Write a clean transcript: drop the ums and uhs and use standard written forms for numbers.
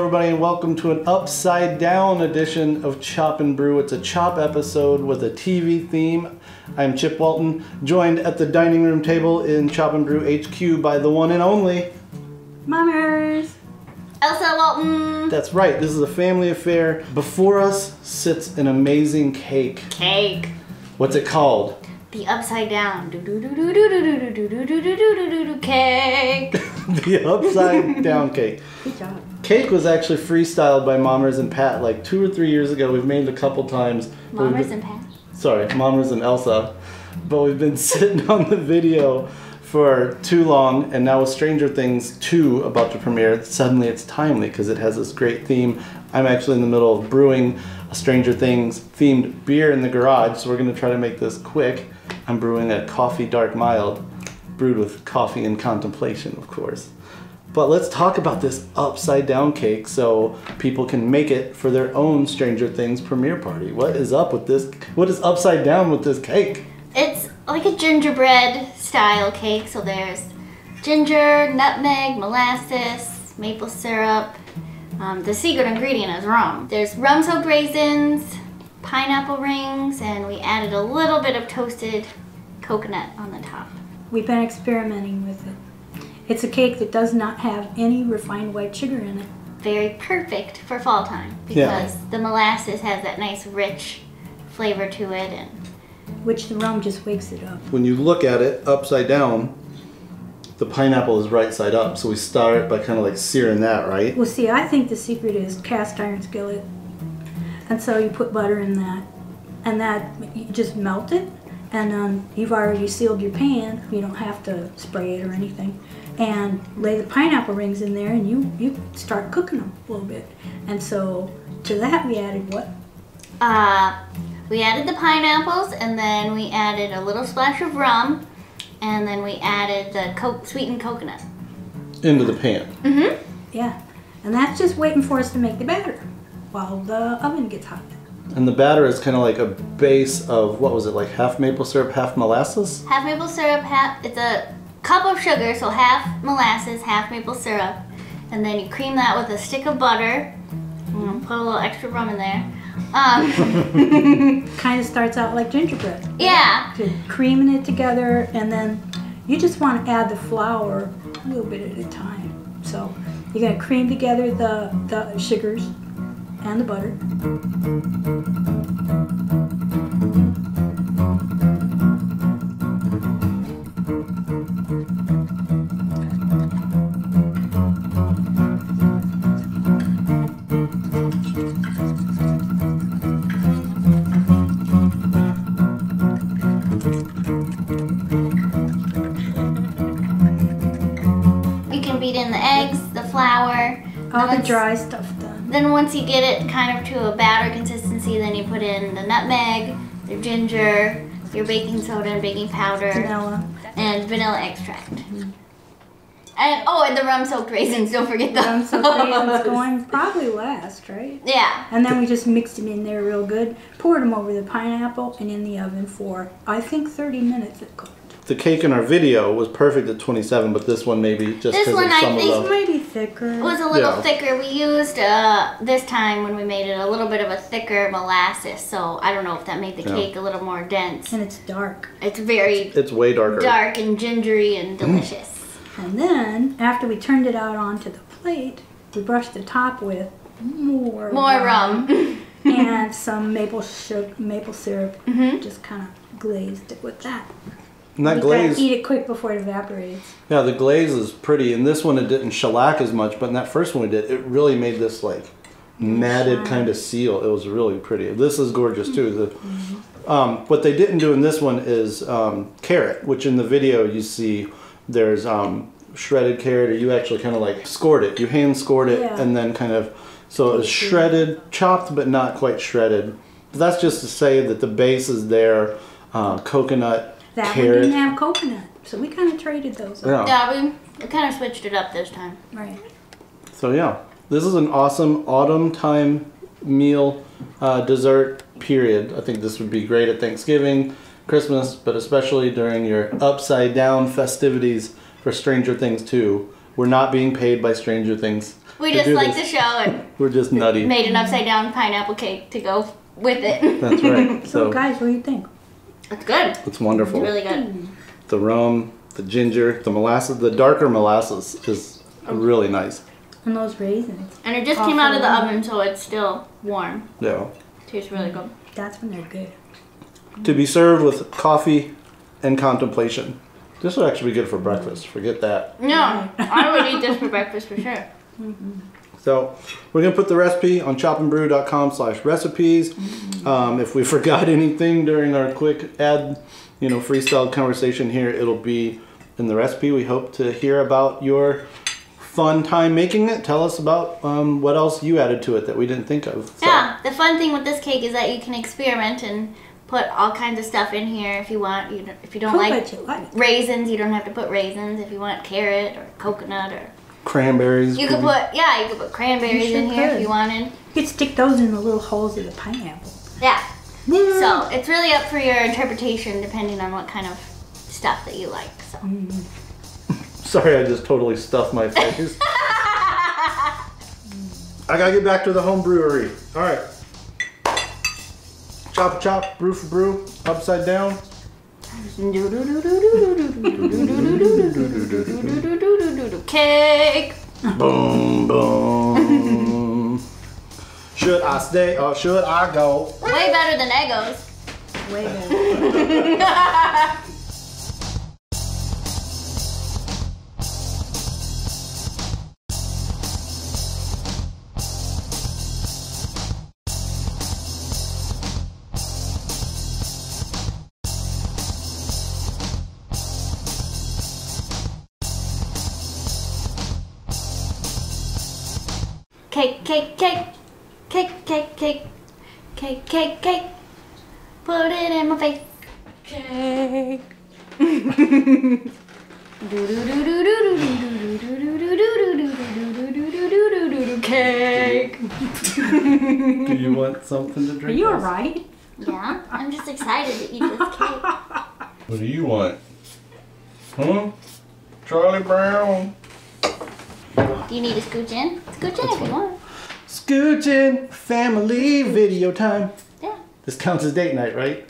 everybody, and welcome to an upside down edition of Chop and Brew. It's a Chop episode with a TV theme. I'm Chip Walton, joined at the dining room table in Chop and Brew HQ by the one and only Mummers. Elsa Walton. That's right, this is a family affair. Before us sits an amazing cake. Cake. What's it called? The upside down cake. The upside down cake. Good job. Cake was actually freestyled by Mommers and Pat like 2 or 3 years ago. We've made it a couple times. Mommers and Pat? Sorry, Mommers and Elsa. But we've been sitting on the video for too long, and now with Stranger Things 2 about to premiere, suddenly it's timely because it has this great theme. I'm actually in the middle of brewing a Stranger Things themed beer in the garage, so we're going to try to make this quick. I'm brewing a coffee dark mild, brewed with coffee and contemplation, of course. But let's talk about this upside down cake so people can make it for their own Stranger Things premiere party. What is up with this? What is upside down with this cake? It's like a gingerbread style cake. So there's ginger, nutmeg, molasses, maple syrup. The secret ingredient is rum. There's rum soaked raisins, pineapple rings, and we added a little bit of toasted coconut on the top. We've been experimenting with it. It's a cake that does not have any refined white sugar in it. Very perfect for fall time because the molasses has that nice rich flavor to it, and which the rum just wakes it up. When you look at it upside down, the pineapple is right side up, so we start by kind of like searing that, right? Well, see, I think the secret is cast iron skillet. And so you put butter in that, and that you just melt it, and then you've already sealed your pan. You don't have to spray it or anything. And lay the pineapple rings in there, and you start cooking them a little bit. And so to that we added what? We added the pineapples, and then we added a little splash of rum, and then we added the sweetened coconut. Into the pan. Mm-hmm. Yeah, and that's just waiting for us to make the batter while the oven gets hot. And the batter is kind of like a base of, what was it, like half maple syrup, half molasses? Half maple syrup, it's a cup of sugar, so half molasses, half maple syrup. And then you cream that with a stick of butter. Put a little extra rum in there. Kind of starts out like gingerbread. Yeah. Creaming it together, and then you just want to add the flour a little bit at a time. So you're going to cream together the sugars and the butter. You can beat in the eggs, the flour. All the dry stuff done. Then once you get it kind of to a batter consistency, then you put in the nutmeg, the ginger, your baking soda and baking powder. Vanilla. And vanilla extract. Mm-hmm. And the rum soaked raisins, don't forget those. Rum soaked raisins going probably last, right? Yeah. And then we just mixed them in there real good, poured them over the pineapple, and in the oven for, I think, 30 minutes it cooked. The cake in our video was perfect at 27, but this one maybe just because of some of This might be thicker. It was a little thicker. We used, this time when we made it, a little bit of a thicker molasses, so I don't know if that made the cake a little more dense. And it's dark. It's very... It's way darker. Dark and gingery and delicious. And then, after we turned it out onto the plate, we brushed the top with more rum. And some maple syrup. Just kind of glazed it with that. And that you glaze, gotta eat it quick before it evaporates. Yeah, the glaze is pretty. In this one, it didn't shellac as much, but in that first one we did, it really made this like matted kind of seal. It was really pretty. This is gorgeous too. What they didn't do in this one is carrot, which in the video you see there's shredded carrot, or you actually kind of like scored it. You hand scored it and then kind of, so it was shredded, chopped, but not quite shredded. But that's just to say that the base is there, coconut, that carrot. one didn't have coconut, so we kind of traded those up. Yeah, we kind of switched it up this time. Right. So yeah, this is an awesome autumn time meal, dessert period. I think this would be great at Thanksgiving, Christmas, but especially during your upside down festivities for Stranger Things 2. We're not being paid by Stranger Things. We to just do like this. the show and We're just nutty. made an upside down pineapple cake to go with it. That's right. So guys, what do you think? It's good. It's wonderful. It's really good. The rum, the ginger, the molasses, the darker molasses is really nice. And those raisins. And it just came out of the oven, so it's still warm. Yeah. Tastes really good. That's when they're good. To be served with coffee and contemplation. This would actually be good for breakfast. Forget that. No, I would eat this for breakfast for sure. So we're gonna put the recipe on chopandbrew.com/recipes. If we forgot anything during our quick freestyle conversation here, it'll be in the recipe. We hope to hear about your fun time making it. Tell us about what else you added to it that we didn't think of. So. Yeah, the fun thing with this cake is that you can experiment and put all kinds of stuff in here if you want. If you don't like raisins, you don't have to put raisins. If you want carrot or coconut or cranberries. you could put cranberries in here if you wanted. You could stick those in the little holes of the pineapple. Yeah. So it's really up for your interpretation depending on what kind of stuff that you like. So. Sorry, I just totally stuffed my face. I gotta get back to the home brewery. All right. Chop, chop, brew for brew, upside down. Cake. Boom, boom. Should I stay or should I go? Way better than Eggos. Way better. Cake, cake, cake. Cake, cake, cake. Cake, cake, cake. Put it in my face. Cake. Cake. Do you want something to Are drink? you alright? Yeah, I'm just excited to eat this cake. What do you want? Huh? Charlie Brown. Do you need to scooch in? Scooch in if you want. Scooching family video time. Yeah. This counts as date night, right?